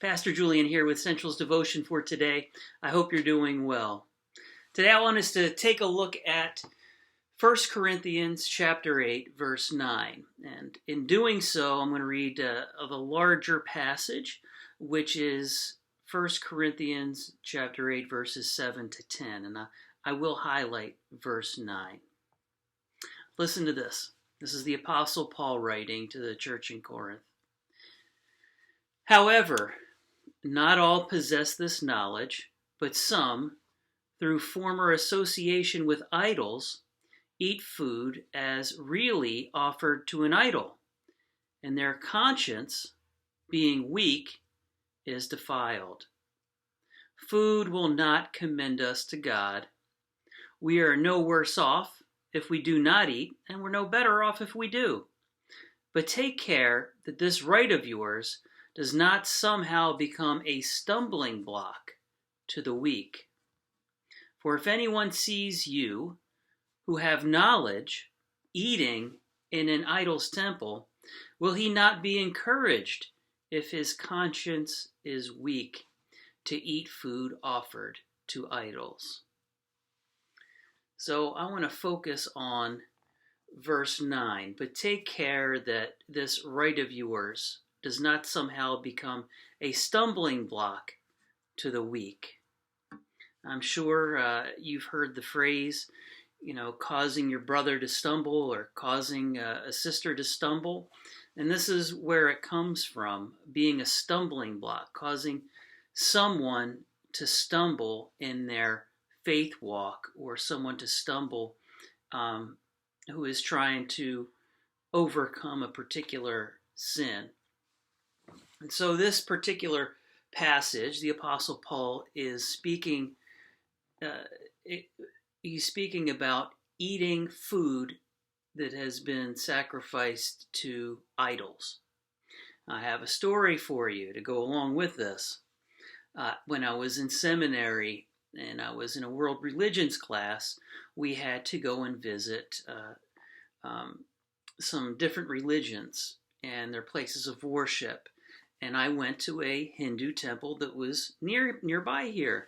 Pastor Julian here with Central's devotion for today. I hope you're doing well. Today I want us to take a look at 1 Corinthians chapter 8, verse 9. And in doing so, I'm going to read of a larger passage, which is 1 Corinthians chapter 8, verses 7 to 10. And I will highlight verse 9. Listen to this. This is the Apostle Paul writing to the church in Corinth. However, not all possess this knowledge, but some, through former association with idols, eat food as really offered to an idol, and their conscience, being weak, is defiled. Food will not commend us to God. We are no worse off if we do not eat, and we're no better off if we do. But take care that this right of yours does not somehow become a stumbling block to the weak. For if anyone sees you, who have knowledge, eating in an idol's temple, will he not be encouraged if his conscience is weak to eat food offered to idols? So I want to focus on verse 9, but take care that this right of yours does not somehow become a stumbling block to the weak. I'm sure you've heard the phrase, causing your brother to stumble or causing a sister to stumble. And this is where it comes from, being a stumbling block, causing someone to stumble in their faith walk, or someone to stumble who is trying to overcome a particular sin. And so this particular passage, the Apostle Paul is speaking, he's speaking about eating food that has been sacrificed to idols. I have a story for you to go along with this. When I was in seminary and I was in a world religions class, we had to go and visit some different religions and their places of worship. And I went to a Hindu temple that was nearby here.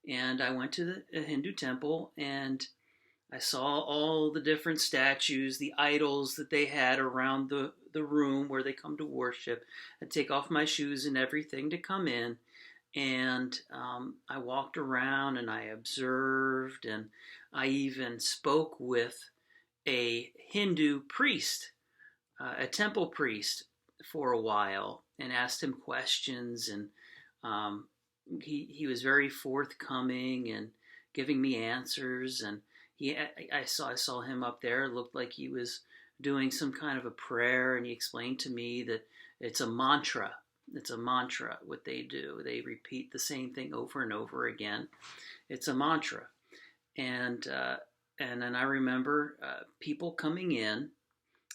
And I went to the Hindu temple and I saw all the different statues, the idols that they had around the room where they come to worship. I'd take off my shoes and everything to come in. And I walked around and I observed, and I even spoke with a Hindu priest, a temple priest, for a while, and asked him questions, and he was very forthcoming and giving me answers. And I saw him up there. It looked like he was doing some kind of a prayer, and he explained to me that it's a mantra. It's a mantra, what they do. They repeat the same thing over and over again. It's a mantra. And then I remember people coming in,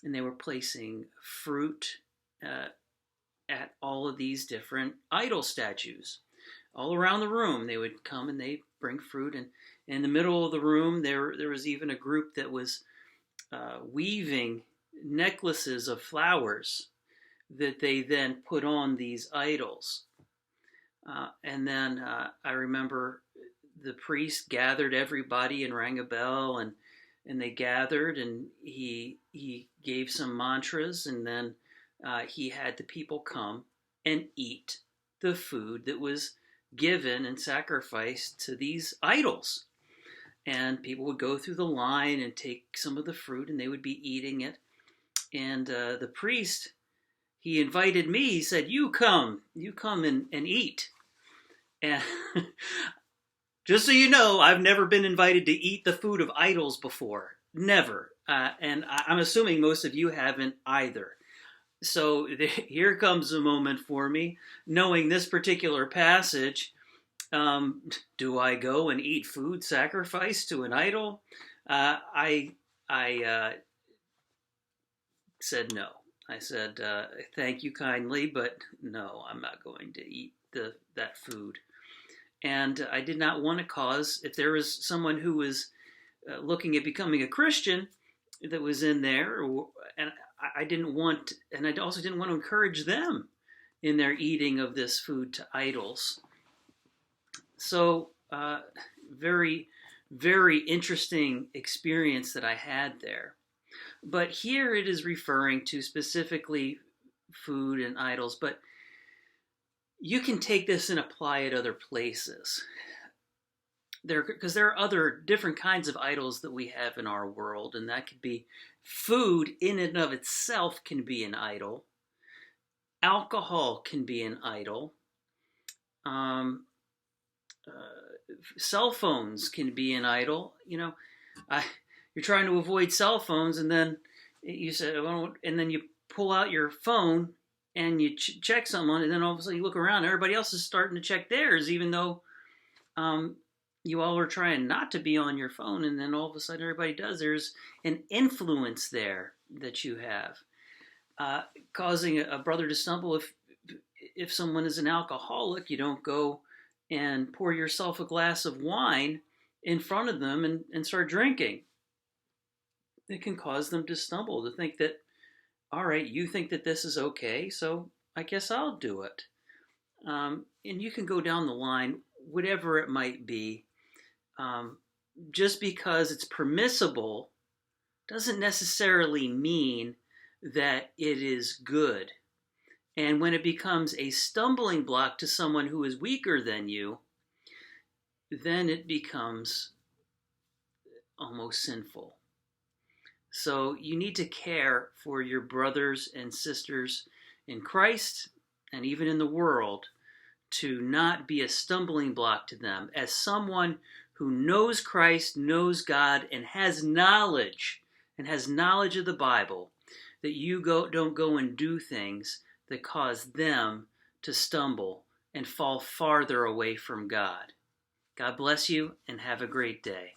and they were placing fruit at all of these different idol statues. All around the room, they would come and they bring fruit. And in the middle of the room, there was even a group that was weaving necklaces of flowers that they then put on these idols. And then I remember the priest gathered everybody and rang a bell, and they gathered, and he gave some mantras, and then he had the people come and eat the food that was given and sacrificed to these idols. And people would go through the line and take some of the fruit, and they would be eating it. And the priest, he invited me. He said, you come and eat. And just so you know, I've never been invited to eat the food of idols before. Never. And I'm assuming most of you haven't either. So here comes a moment for me, knowing this particular passage. Do I go and eat food sacrificed to an idol? I said no. I said, thank you kindly, but no, I'm not going to eat that food. And I did not want to cause, if there was someone who was looking at becoming a Christian that was in there, and I didn't want, and I also didn't want to encourage them in their eating of this food to idols. So, very, very interesting experience that I had there. But here it is referring to specifically food and idols, but you can take this and apply it other places. Because there are other different kinds of idols that we have in our world, and that could be food in and of itself can be an idol. Alcohol can be an idol. Cell phones can be an idol. You're trying to avoid cell phones, and then you say, and then you pull out your phone and you check someone, and then all of a sudden you look around, everybody else is starting to check theirs, even though you all are trying not to be on your phone, and then all of a sudden everybody does. There's an influence there that you have, causing a brother to stumble. If someone is an alcoholic, you don't go and pour yourself a glass of wine in front of them and start drinking. It can cause them to stumble, to think that, all right, you think that this is okay, so I guess I'll do it. And you can go down the line, whatever it might be. Just because it's permissible doesn't necessarily mean that it is good. And when it becomes a stumbling block to someone who is weaker than you, then it becomes almost sinful. So you need to care for your brothers and sisters in Christ and even in the world, to not be a stumbling block to them. As someone who knows Christ, knows God, and has knowledge of the Bible, that you don't go and do things that cause them to stumble and fall farther away from God. God bless you, and have a great day.